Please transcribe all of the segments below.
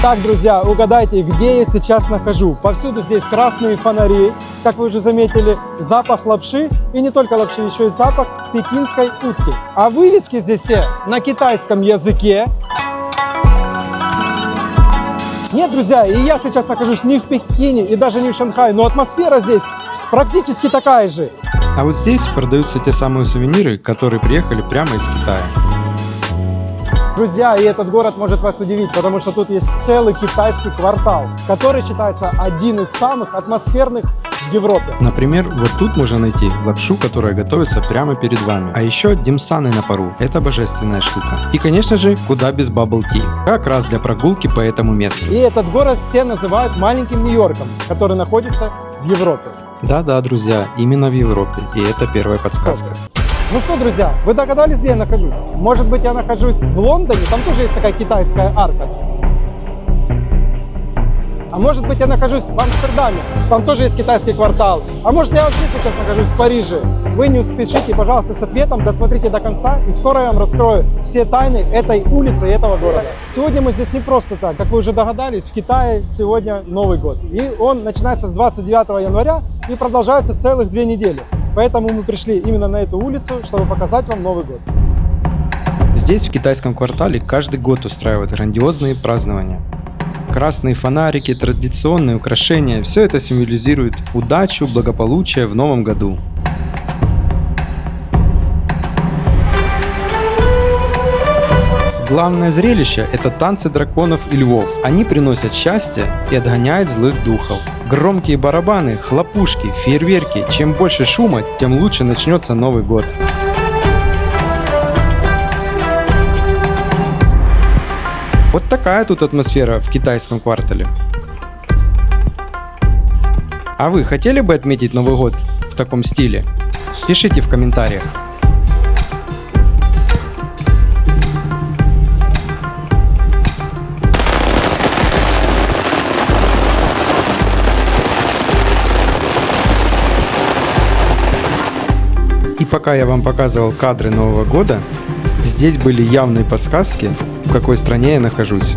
Так, друзья, угадайте, где я сейчас нахожусь. Повсюду здесь красные фонари, как вы уже заметили, запах лапши, и не только лапши, еще и запах пекинской утки. А вывески здесь все на китайском языке. Нет, друзья, и я сейчас нахожусь не в Пекине и даже не в Шанхае, но атмосфера здесь практически такая же. А вот здесь продаются те самые сувениры, которые приехали прямо из Китая. Друзья, и этот город может вас удивить, потому что тут есть целый китайский квартал, который считается один из самых атмосферных в Европе. Например, вот тут можно найти лапшу, которая готовится прямо перед вами. А еще димсаны на пару. Это божественная штука. И, конечно же, куда без bubble tea. Как раз для прогулки по этому месту. И этот город все называют маленьким Нью-Йорком, который находится в Европе. Да-да, друзья, именно в Европе. И это первая подсказка. Ну что, друзья, вы догадались, где я нахожусь? Может быть, я нахожусь в Лондоне, там тоже есть такая китайская арка. А может быть, я нахожусь в Амстердаме, там тоже есть китайский квартал. А может, я вообще сейчас нахожусь в Париже. Вы не спешите, пожалуйста, с ответом, досмотрите до конца, и скоро я вам раскрою все тайны этой улицы и этого города. Сегодня мы здесь не просто так. Как вы уже догадались, в Китае сегодня Новый год. И он начинается с 29 января и продолжается целых 2 недели. Поэтому мы пришли именно на эту улицу, чтобы показать вам Новый год. Здесь, в китайском квартале, каждый год устраивают грандиозные празднования. Красные фонарики, традиционные украшения – все это символизирует удачу, благополучие в новом году. Главное зрелище – это танцы драконов и львов. Они приносят счастье и отгоняют злых духов. Громкие барабаны, хлопушки, фейерверки. Чем больше шума, тем лучше начнется Новый год. Вот такая тут атмосфера в китайском квартале. А вы хотели бы отметить Новый год в таком стиле? Пишите в комментариях. И пока я вам показывал кадры Нового года, здесь были явные подсказки, в какой стране я нахожусь.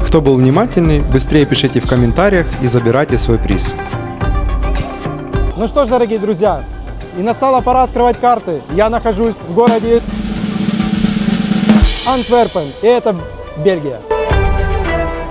Кто был внимательный, быстрее пишите в комментариях и забирайте свой приз. Ну что ж, дорогие друзья, и настала пора открывать карты. Я нахожусь в городе Антверпен, и это Бельгия.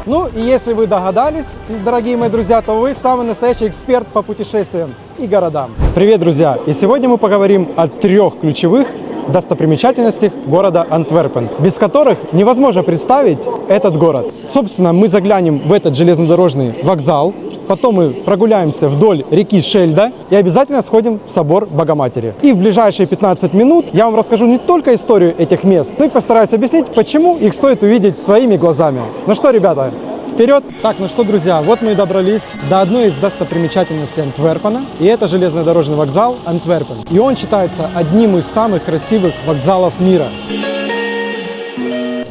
Ну и если вы догадались, дорогие мои друзья, то вы самый настоящий эксперт по путешествиям и городам. Привет, друзья! И сегодня мы поговорим о 3 ключевых достопримечательностях города Антверпен, без которых невозможно представить этот город. Собственно, мы заглянем в этот железнодорожный вокзал, потом мы прогуляемся вдоль реки Шельда и обязательно сходим в собор Богоматери. И в ближайшие 15 минут я вам расскажу не только историю этих мест, но и постараюсь объяснить, почему их стоит увидеть своими глазами. Ну что, ребята, вперед! Так, ну что, друзья, вот мы и добрались до одной из достопримечательностей Антверпена, и это железнодорожный вокзал Антверпен. И он считается одним из самых красивых вокзалов мира.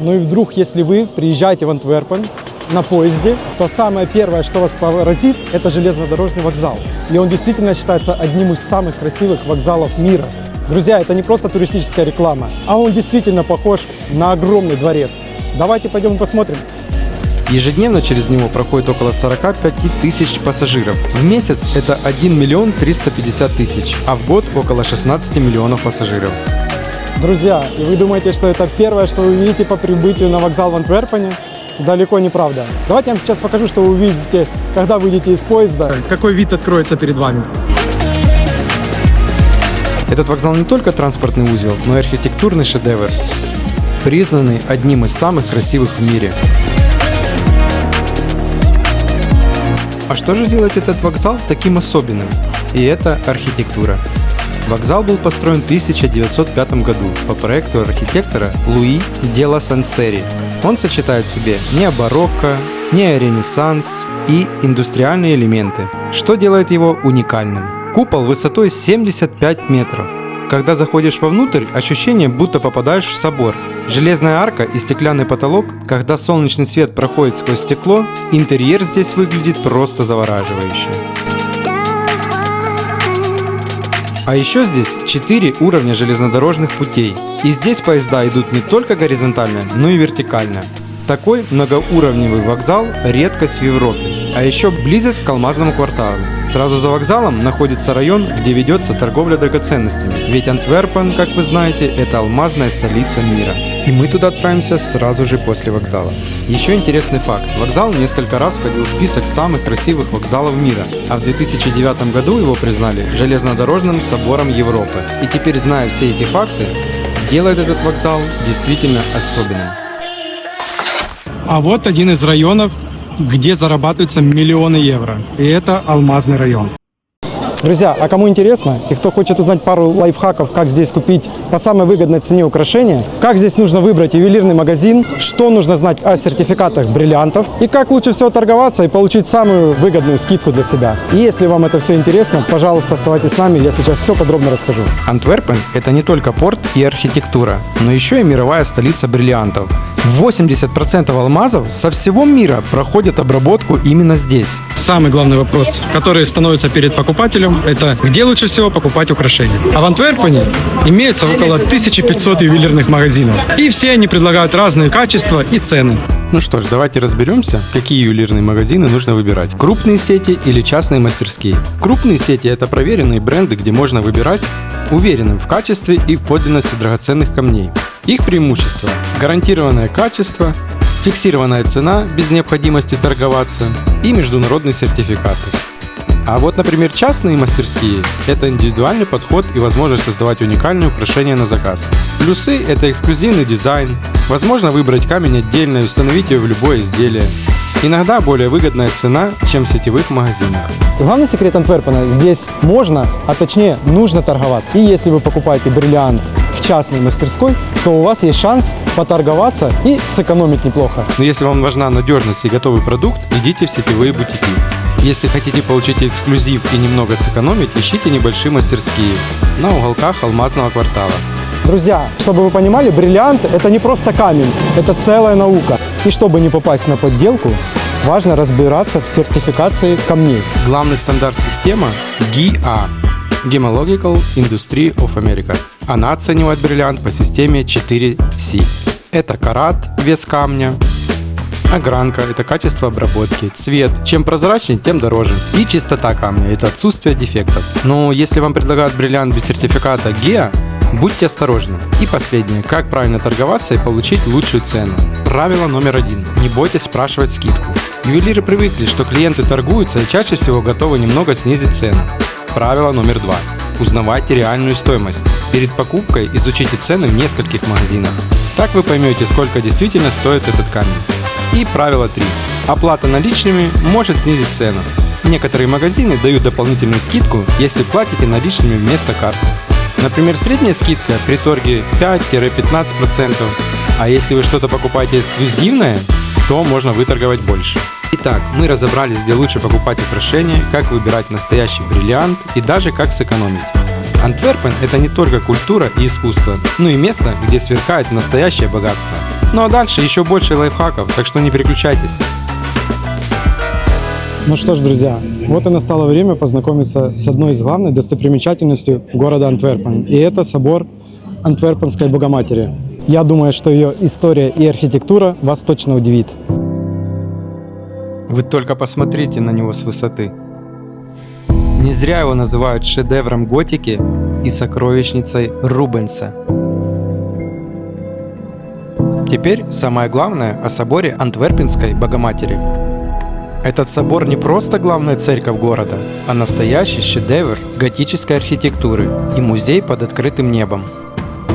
Ну и вдруг, если вы приезжаете в Антверпен на поезде, то самое первое, что вас поразит, это железнодорожный вокзал. И он действительно считается одним из самых красивых вокзалов мира. Друзья, это не просто туристическая реклама, а он действительно похож на огромный дворец. Давайте пойдем посмотрим. Ежедневно через него проходит около 45 тысяч пассажиров. В месяц это 1 миллион 350 тысяч, а в год около 16 миллионов пассажиров. Друзья, и вы думаете, что это первое, что вы увидите по прибытию на вокзал в Антверпене? Далеко не правда. Давайте я вам сейчас покажу, что вы увидите, когда выйдете из поезда. Какой вид откроется перед вами. Этот вокзал не только транспортный узел, но и архитектурный шедевр, признанный одним из самых красивых в мире. А что же делает этот вокзал таким особенным? И это архитектура. Вокзал был построен в 1905 году по проекту архитектора Луи де ла Сансери. Он сочетает в себе необарокко, неоренессанс и индустриальные элементы, что делает его уникальным. Купол высотой 75 метров. Когда заходишь вовнутрь, ощущение, будто попадаешь в собор. Железная арка и стеклянный потолок, когда солнечный свет проходит сквозь стекло, интерьер здесь выглядит просто завораживающе. А еще здесь 4 уровня железнодорожных путей. И здесь поезда идут не только горизонтально, но и вертикально. Такой многоуровневый вокзал – редкость в Европе. А еще близость к алмазному кварталу. Сразу за вокзалом находится район, где ведется торговля драгоценностями. Ведь Антверпен, как вы знаете, это алмазная столица мира. И мы туда отправимся сразу же после вокзала. Еще интересный факт. Вокзал несколько раз входил в список самых красивых вокзалов мира. А в 2009 году его признали железнодорожным собором Европы. И теперь, зная все эти факты, делает этот вокзал действительно особенным. А вот один из районов, где зарабатываются миллионы евро. И это алмазный район. Друзья, а кому интересно и кто хочет узнать пару лайфхаков, как здесь купить по самой выгодной цене украшения, как здесь нужно выбрать ювелирный магазин, что нужно знать о сертификатах бриллиантов и как лучше всего торговаться и получить самую выгодную скидку для себя. И если вам это все интересно, пожалуйста, оставайтесь с нами, я сейчас все подробно расскажу. Антверпен – это не только порт и архитектура, но еще и мировая столица бриллиантов. 80% алмазов со всего мира проходят обработку именно здесь. Самый главный вопрос, который становится перед покупателем, это где лучше всего покупать украшения. А в Антверпене имеется около 1500 ювелирных магазинов. И все они предлагают разные качества и цены. Ну что ж, давайте разберемся, какие ювелирные магазины нужно выбирать. Крупные сети или частные мастерские. Крупные сети – это проверенные бренды, где можно выбирать уверенным в качестве и в подлинности драгоценных камней. Их преимущество – гарантированное качество, фиксированная цена без необходимости торговаться и международные сертификаты. А вот, например, частные мастерские – это индивидуальный подход и возможность создавать уникальные украшения на заказ. Плюсы – это эксклюзивный дизайн, возможно выбрать камень отдельно и установить его в любое изделие. Иногда более выгодная цена, чем в сетевых магазинах. Главный секрет Антверпена – здесь можно, а точнее нужно торговаться. И если вы покупаете бриллиант в частной мастерской, то у вас есть шанс поторговаться и сэкономить неплохо. Но если вам важна надежность и готовый продукт, идите в сетевые бутики. Если хотите получить эксклюзив и немного сэкономить, ищите небольшие мастерские на уголках алмазного квартала. Друзья, чтобы вы понимали, бриллиант – это не просто камень, это целая наука. И чтобы не попасть на подделку, важно разбираться в сертификации камней. Главный стандарт системы – GIA – Gemological Industry of America. Она оценивает бриллиант по системе 4C. Это карат – вес камня, огранка – это качество обработки, цвет. Чем прозрачнее, тем дороже. И чистота камня – это отсутствие дефектов. Но если вам предлагают бриллиант без сертификата GIA, будьте осторожны. И последнее. Как правильно торговаться и получить лучшую цену? Правило номер 1. Не бойтесь спрашивать скидку. Ювелиры привыкли, что клиенты торгуются и чаще всего готовы немного снизить цену. Правило номер 2. Узнавайте реальную стоимость. Перед покупкой изучите цены в нескольких магазинах. Так вы поймете, сколько действительно стоит этот камень. И правило 3. Оплата наличными может снизить цену. Некоторые магазины дают дополнительную скидку, если платите наличными вместо карты. Например, средняя скидка при торге 5-15%, а если вы что-то покупаете эксклюзивное, то можно выторговать больше. Итак, мы разобрались, где лучше покупать украшения, как выбирать настоящий бриллиант и даже как сэкономить. Антверпен – это не только культура и искусство, но и место, где сверкает настоящее богатство. Ну а дальше еще больше лайфхаков, так что не переключайтесь. Ну что ж, друзья, вот и настало время познакомиться с одной из главных достопримечательностей города Антверпен. И это собор Антверпенской Богоматери. Я думаю, что ее история и архитектура вас точно удивит. Вы только посмотрите на него с высоты. Не зря его называют шедевром готики и сокровищницей Рубенса. Теперь самое главное о соборе Антверпенской Богоматери. Этот собор не просто главная церковь города, а настоящий шедевр готической архитектуры и музей под открытым небом.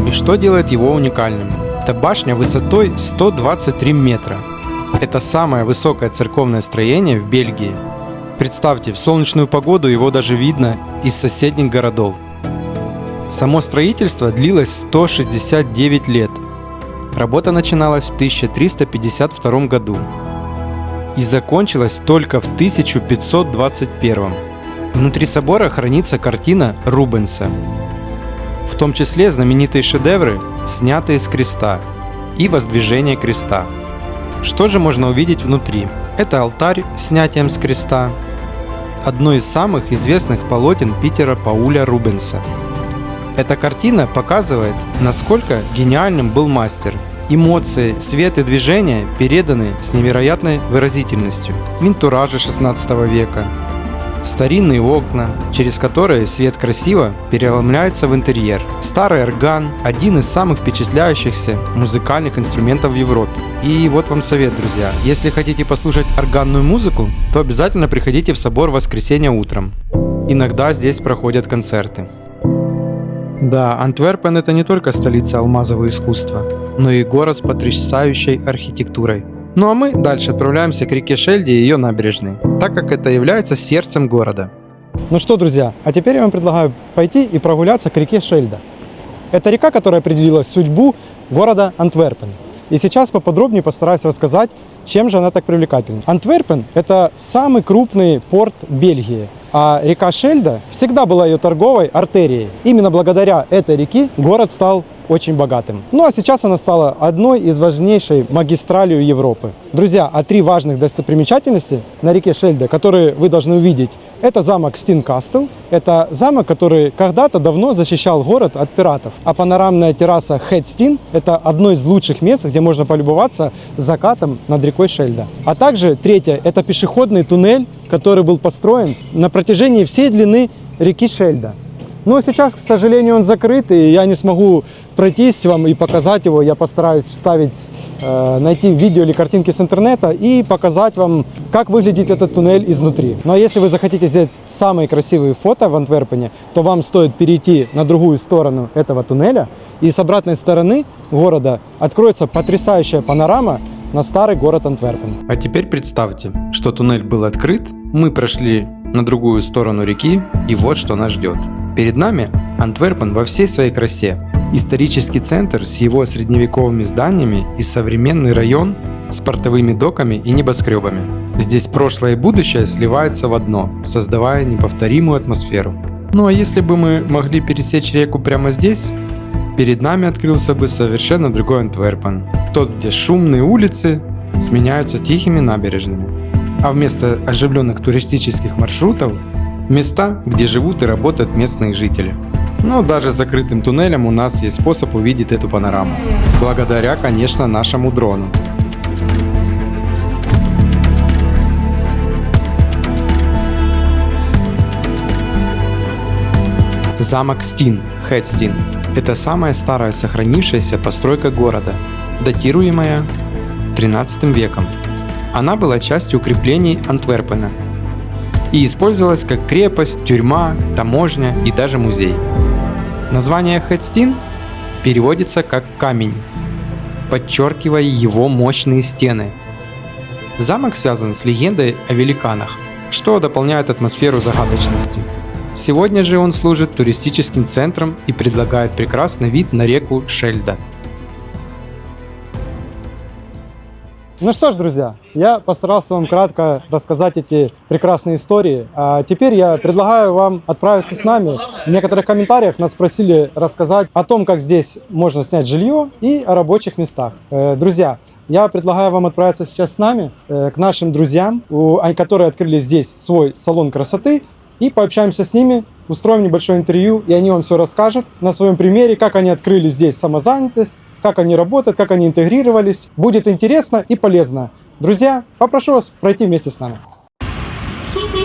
И что делает его уникальным? Это башня высотой 123 метра. Это самое высокое церковное строение в Бельгии. Представьте, в солнечную погоду его даже видно из соседних городов. Само строительство длилось 169 лет. Работа начиналась в 1352 году и закончилась только в 1521. Внутри собора хранится картина Рубенса, в том числе знаменитые шедевры, снятые с креста, и воздвижение креста. Что же можно увидеть внутри? Это алтарь с снятием с креста, одно из самых известных полотен Питера Пауля Рубенса. Эта картина показывает, насколько гениальным был мастер Эмоции, свет и движение переданы с невероятной выразительностью. Винтуражи 16 века, старинные окна, через которые свет красиво переломляется в интерьер. Старый орган – один из самых впечатляющихся музыкальных инструментов в Европе. И вот вам совет, друзья. Если хотите послушать органную музыку, то обязательно приходите в собор в воскресенье утром. Иногда здесь проходят концерты. Да, Антверпен – это не только столица алмазового искусства, но и город с потрясающей архитектурой. Ну а мы дальше отправляемся к реке Шельде и ее набережной, так как это является сердцем города. Ну что, друзья, а теперь я вам предлагаю пойти и прогуляться к реке Шельда. Это река, которая определила судьбу города Антверпен. И сейчас поподробнее постараюсь рассказать, чем же она так привлекательна. Антверпен – это самый крупный порт Бельгии, а река Шельда всегда была ее торговой артерией. Именно благодаря этой реке город стал очень богатым. Ну а сейчас она стала одной из важнейших магистралей Европы. Друзья, а 3 важных достопримечательности на реке Шельда, которые вы должны увидеть, это замок Стинкастл. Это замок, который когда-то давно защищал город от пиратов. А панорамная терраса Хедстин – это одно из лучших мест, где можно полюбоваться закатом над рекой Шельда. А также третье – это пешеходный туннель, который был построен на протяжении всей длины реки Шельда. Но сейчас, к сожалению, он закрыт, и я не смогу пройтись вам и показать его. Я постараюсь вставить, найти видео или картинки с интернета и показать вам, как выглядит этот туннель изнутри. Ну а если вы захотите сделать самые красивые фото в Антверпене, то вам стоит перейти на другую сторону этого туннеля, и с обратной стороны города откроется потрясающая панорама на старый город Антверпен. А теперь представьте, что туннель был открыт, мы прошли на другую сторону реки, и вот что нас ждет. Перед нами Антверпен во всей своей красе. Исторический центр с его средневековыми зданиями и современный район с портовыми доками и небоскребами. Здесь прошлое и будущее сливаются в одно, создавая неповторимую атмосферу. Ну а если бы мы могли пересечь реку прямо здесь, перед нами открылся бы совершенно другой Антверпен. Тот, где шумные улицы сменяются тихими набережными. А вместо оживленных туристических маршрутов – места, где живут и работают местные жители. Но даже с закрытым туннелем у нас есть способ увидеть эту панораму. Благодаря, конечно, нашему дрону. Замок Стин, Хедстин – это самая старая сохранившаяся постройка города, датируемая XIII веком. Она была частью укреплений Антверпена и использовалась как крепость, тюрьма, таможня и даже музей. Название Хедстин переводится как «камень», подчеркивая его мощные стены. Замок связан с легендой о великанах, что дополняет атмосферу загадочности. Сегодня же он служит туристическим центром и предлагает прекрасный вид на реку Шельда. Ну что ж, друзья, я постарался вам кратко рассказать эти прекрасные истории. А теперь я предлагаю вам отправиться с нами. В некоторых комментариях нас просили рассказать о том, как здесь можно снять жилье и о рабочих местах. Друзья, я предлагаю вам отправиться сейчас с нами к нашим друзьям, которые открыли здесь свой салон красоты, и пообщаемся с ними, устроим небольшое интервью, и они вам все расскажут на своем примере, как они открыли здесь самозанятость, как они работают, как они интегрировались. Будет интересно и полезно. Друзья, попрошу вас пройти вместе с нами.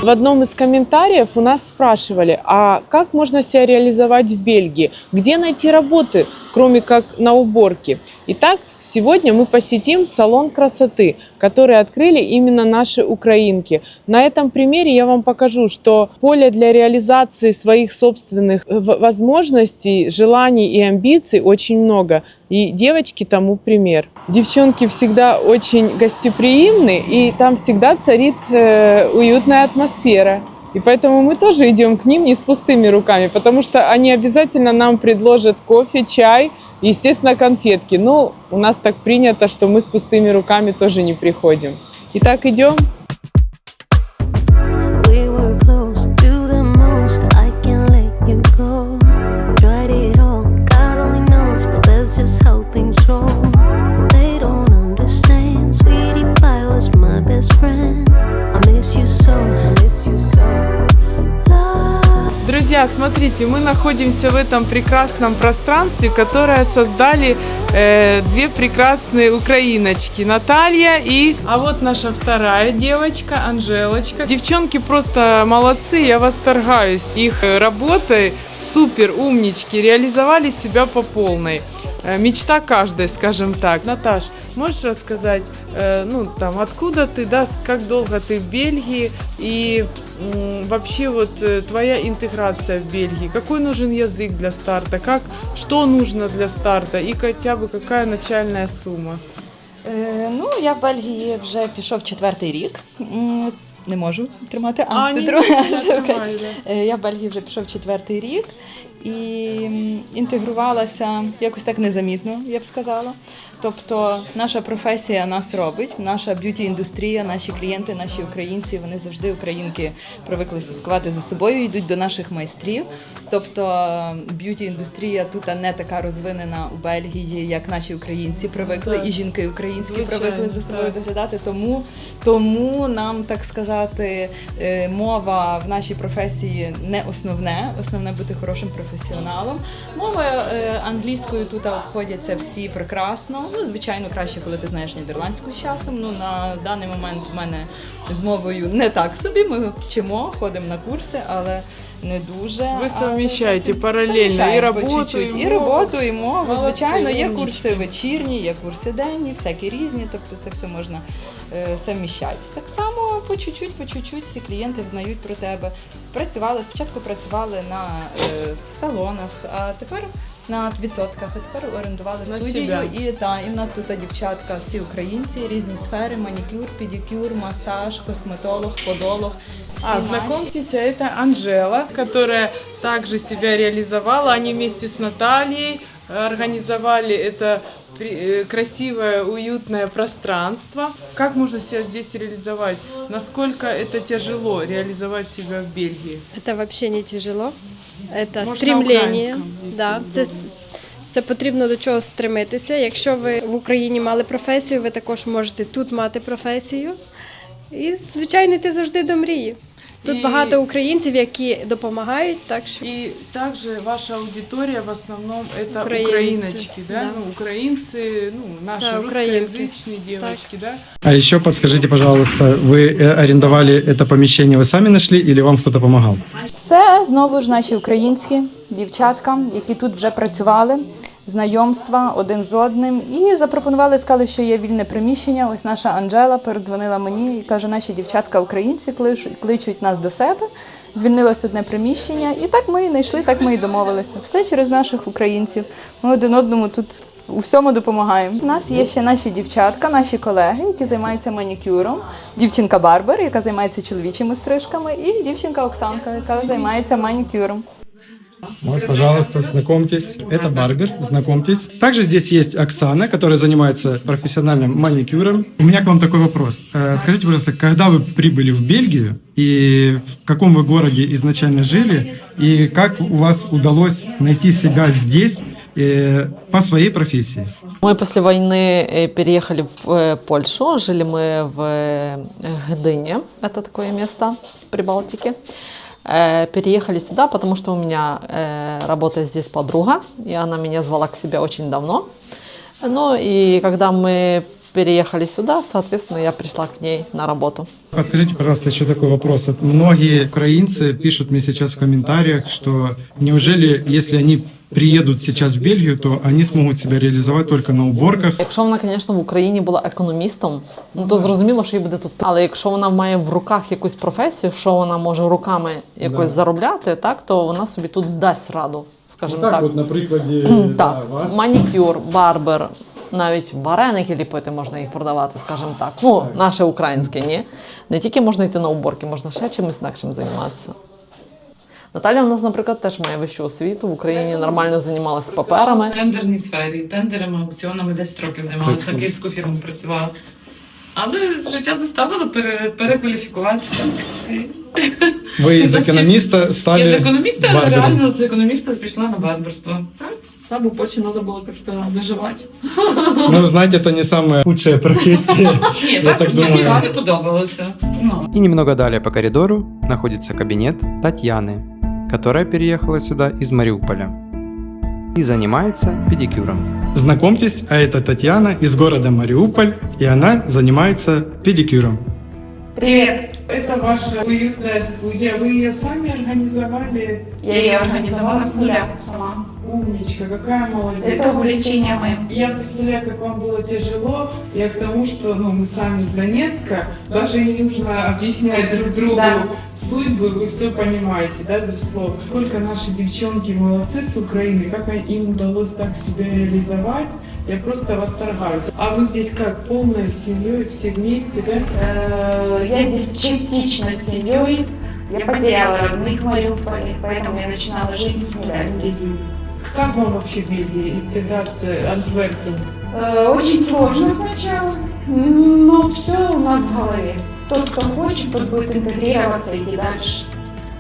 В одном из комментариев у нас спрашивали, а как можно себя реализовать в Бельгии? Где найти работы, кроме как на уборке? Итак, сегодня мы посетим салон красоты, который открыли именно наши украинки. На этом примере я вам покажу, что поле для реализации своих собственных возможностей, желаний и амбиций очень много. И девочки тому пример. Девчонки всегда очень гостеприимны, и там всегда царит уютная атмосфера. И поэтому мы тоже идем к ним не с пустыми руками, потому что они обязательно нам предложат кофе, чай, естественно, конфетки. Ну, у нас так принято, что мы с пустыми руками тоже не приходим. Итак, идем. Друзья, смотрите, мы находимся в этом прекрасном пространстве, которое создали две прекрасные украиночки, Наталья и... А вот наша вторая девочка, Анжелочка. Девчонки просто молодцы, я восторгаюсь их работой, супер умнички, реализовали себя по полной. Мечта каждой, скажем так. Наташ, можешь рассказать, откуда ты, да, как долго ты в Бельгии и вообще вот твоя интеграция в Бельгии? Какой нужен язык для старта? Что нужно для старта и хотя бы какая начальная сумма? Я в Бельгії вже пішов 4-й рік. Не можу тримати. Я в Бельгії вже пішов 4-й рік і інтегрувалася якось так незамітно, я б сказала. Тобто наша професія нас робить, наша б'юті-індустрія, наші клієнти, наші українці, вони завжди, українки, привикли слідкувати за собою, йдуть до наших майстрів. Тобто б'юті-індустрія тут не така розвинена у Бельгії, як наші українці привикли, і жінки українські привикли за собою доглядати. Тому нам, так сказати, мова в нашій професії не основне бути хорошим професіоналом. Мова англійською тут обходяться всі прекрасно. Звичайно, краще, коли ти знаєш нідерландську з часом. На даний момент в мене з мовою не так собі. Ми вчимо, ходимо на курси, але не дуже. Ви совміщаєте паралельно і роботу, і роботу, і мову. Звичайно, є курси вечірні, є курси денні, всякі різні, тобто це все можна совміщати. Так само по чуть-чуть всі клієнти взнають про тебе. Спочатку працювали в салонах, а тепер на відсотках, а тепер орендували студію. І в нас тут дівчатка, всі українці, різні сфери, манікюр, педикюр, массаж, косметолог, подолог. Знакомьтесь, это Анжела, которая также себя реализовала. Они вместе с Натальей организовали это красивое, уютное пространство. Как можно себя здесь реализовать? Насколько это тяжело реализовать себя в Бельгии? Это вообще не тяжело. Это Можна стремление. Да, це потрібно до чого стремитися. Якщо ви в Україні мали професію, ви також можете тут мати професію. І, звичайно, йти завжди до мрії. Тут багато українців, які допомагають, так що... И также ваша аудитория в основном это украиночки, да? Да. Украинцы, наши русскоязычные девочки, да? А еще подскажите, пожалуйста, вы арендовали это помещение, вы сами нашли или вам кто-то помогал? Все знову ж наші українські дівчатка, які тут вже працювали, знайомства один з одним. І запропонували, сказали, що є вільне приміщення. Ось наша Анжела передзвонила мені і каже, наші дівчатка-українці кличуть нас до себе. Звільнилось одне приміщення. І так ми і знайшли, так ми і домовилися. Все через наших українців. Ми один одному тут у всьому допомагаємо. У нас є ще наші дівчатка, наші колеги, які займаються манікюром. Дівчинка Барбер, яка займається чоловічими стрижками, і дівчинка Оксанка, яка займається манікюром. Вот, пожалуйста, знакомьтесь, это Барбер, знакомьтесь. Также здесь есть Оксана, которая занимается профессиональным маникюром. У меня к вам такой вопрос. Скажите, пожалуйста, когда вы прибыли в Бельгию, и в каком вы городе изначально жили, и как у вас удалось найти себя здесь по своей профессии? Мы после войны переехали в Польшу, жили мы в Гдыне, это такое место в Прибалтике. Переехали сюда, потому что у меня работает здесь подруга, и она меня звала к себе очень давно. Ну и когда мы переехали сюда, соответственно, я пришла к ней на работу. Подскажите, пожалуйста, еще такой вопрос. Многие украинцы пишут мне сейчас в комментариях, что неужели, если они приедут сейчас в Бельгию, то они смогут себя реализовать только на уборках. Якщо вона, звісно, в Україні була економістом, то зрозуміло, що їй буде тут. Але якщо вона має в руках якусь професію, що вона може руками якось заробляти, так, то вона собі тут дасть раду, скажімо так. От на прикладі так, манікюр, барбер, навіть вареники ліпити можна їх продавати, скажімо так. Наше українське, ні. Не тільки можна йти на уборки, можна ще чимось інакшим займатися. Наталя у нас, наприклад, теж має вищу освіту, в Україні нормально займалася паперами. В тендерній сфері, тендерами, аукціонами 10 років займалася, на київську фірму працювала. Але життя заставило перекваліфікуватися. Ви із економіста стали Я з економіста, але барбером. реально з економіста пішла на барберство. Слабо Польщі треба було як-то виживати. Ну, знаете, это не самая худшая профессия. Ні, Я так мені думаю. не подобалося. И немного далее по коридору находится кабинет Татьяны. которая переехала сюда из Мариуполя и занимается педикюром. Знакомьтесь, а это Татьяна из города Мариуполь, и она занимается педикюром. Привет! Это ваша уютная студия. Вы ее сами организовали? Я ее организовала с нуля сама. Умничка, какая молодец. Это увлечение моим. Я представляю, как вам было тяжело. Я к тому, что мы сами из Донецка, даже не нужно объяснять друг другу судьбы, вы все понимаете, да, без слов. Сколько наши девчонки молодцы с Украины, как им удалось так себя реализовать. Я просто восторгаюсь. А вы здесь как, полной семьей, все вместе, да? Я здесь частично с семьей. Я потеряла родных в Мариуполе, поэтому я начинала жизнь с нуля здесь. Как вам вообще в Бельгии интеграция Антверпен? Очень сложно сначала, но все у нас в голове. Тот, кто хочет, тот будет интегрироваться, идти дальше,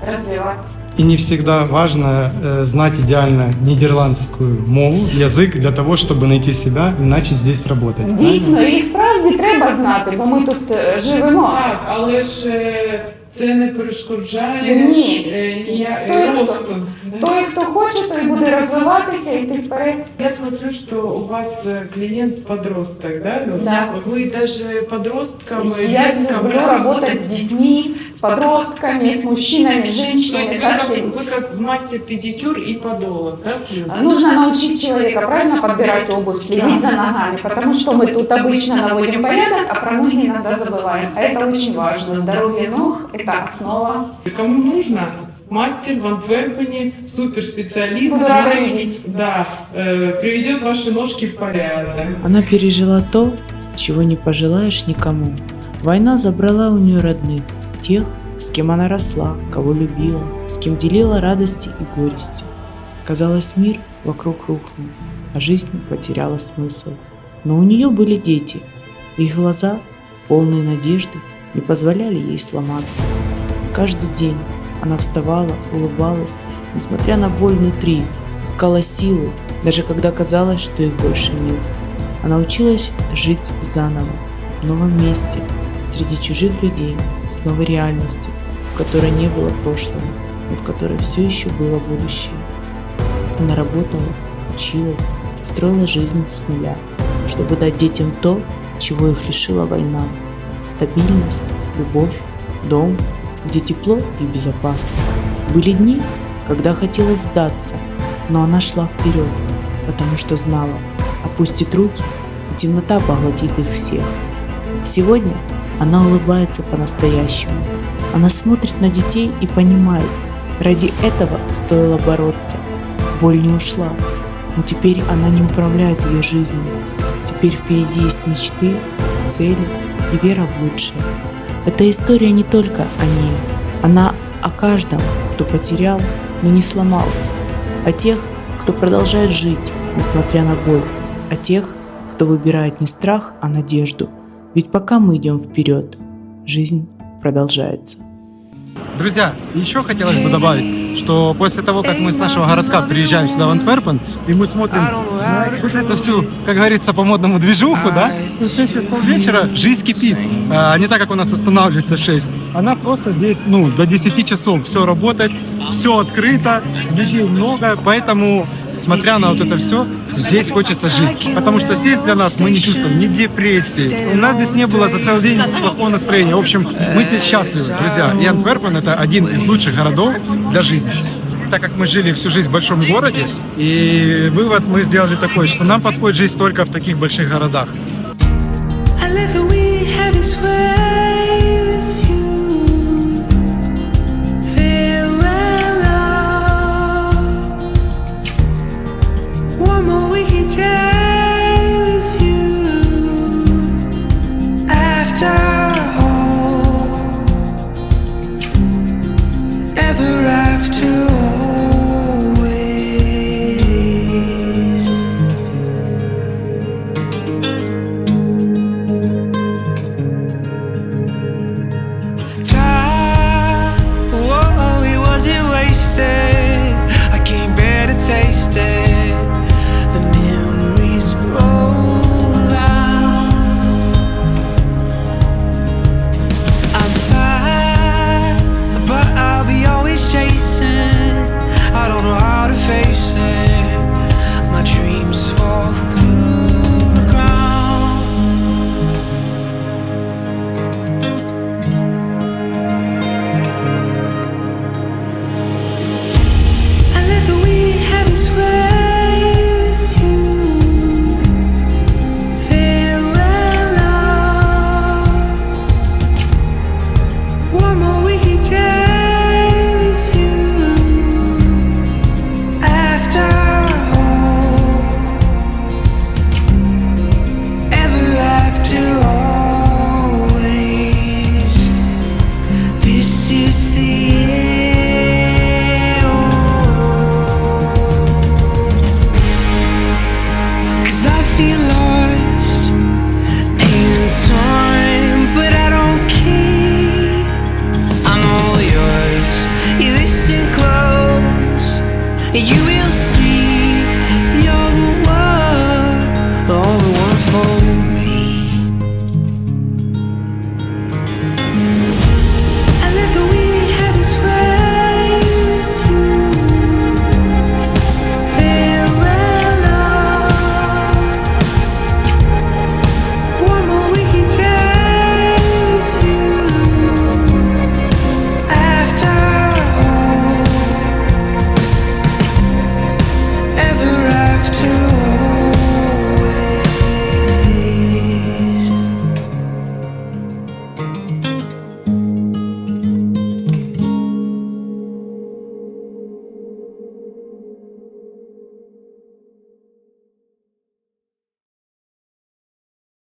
развиваться. И не всегда важно знать идеально нідерландську мову, язик для того, щоб знайти себе і начать здесь працювати. Дійсно, і справді треба знати, бо ми тут живемо. Так, але ж це не перешкоджає росту. Той, хто хоче, той буде розвиватися і йти вперед. Я смотрю, что у вас клиент подросток, да? Да. Вы даже подросткам, Я деткам люблю работать с детьми, с подростками, с мужчинами, с женщинами, со всеми. Вы как мастер педикюр и подолов, да? Плюс? Нужно научить человека правильно подбирать обувь, следить за ногами, потому что мы тут обычно наводим порядок, а про ноги иногда забываем. А это очень важно. Здоровье ног – это основа. Кому нужно? Мастер в Антверпене, суперспециалист. Буду рада видеть. Да, приведет ваши ножки в порядок. Она пережила то, чего не пожелаешь никому. Война забрала у нее родных, тех, с кем она росла, кого любила, с кем делила радости и горести. Казалось, мир вокруг рухнул, а жизнь потеряла смысл. Но у нее были дети. Их глаза, полные надежды, не позволяли ей сломаться. Каждый день она вставала, улыбалась, несмотря на боль внутри, искала силы, даже когда казалось, что их больше нет. Она училась жить заново, в новом месте, среди чужих людей, с новой реальностью, в которой не было прошлого, но в которой все еще было будущее. Она работала, училась, строила жизнь с нуля, чтобы дать детям то, чего их лишила война. Стабильность, любовь, дом, где тепло и безопасно. Были дни, когда хотелось сдаться, но она шла вперед, потому что знала, опустит руки, и темнота поглотит их всех. Сегодня она улыбается по-настоящему. Она смотрит на детей и понимает, ради этого стоило бороться. Боль не ушла, но теперь она не управляет ее жизнью. Теперь впереди есть мечты, цели и вера в лучшее. Эта история не только о ней, она о каждом, кто потерял, но не сломался, о тех, кто продолжает жить, несмотря на боль, о тех, кто выбирает не страх, а надежду. Ведь пока мы идем вперед, жизнь продолжается. Друзья, еще хотелось бы добавить, что после того, как мы с нашего городка приезжаем сюда в Антверпен, и мы смотрим на вот эту всю, как говорится, по-модному движуху, да, в 6 часов вечера жизнь кипит, а не так, как у нас останавливается 6. Она просто здесь, до 10 часов все работает, все открыто, людей много, поэтому, смотря на вот это все, здесь хочется жить. Потому что здесь для нас мы не чувствуем ни депрессии. У нас здесь не было за целый день плохого настроения. В общем, мы здесь счастливы, друзья. И Антверпен — это один из лучших городов для жизни. Так как мы жили всю жизнь в большом городе, и вывод мы сделали такой, что нам подходит жизнь только в таких больших городах. Ever after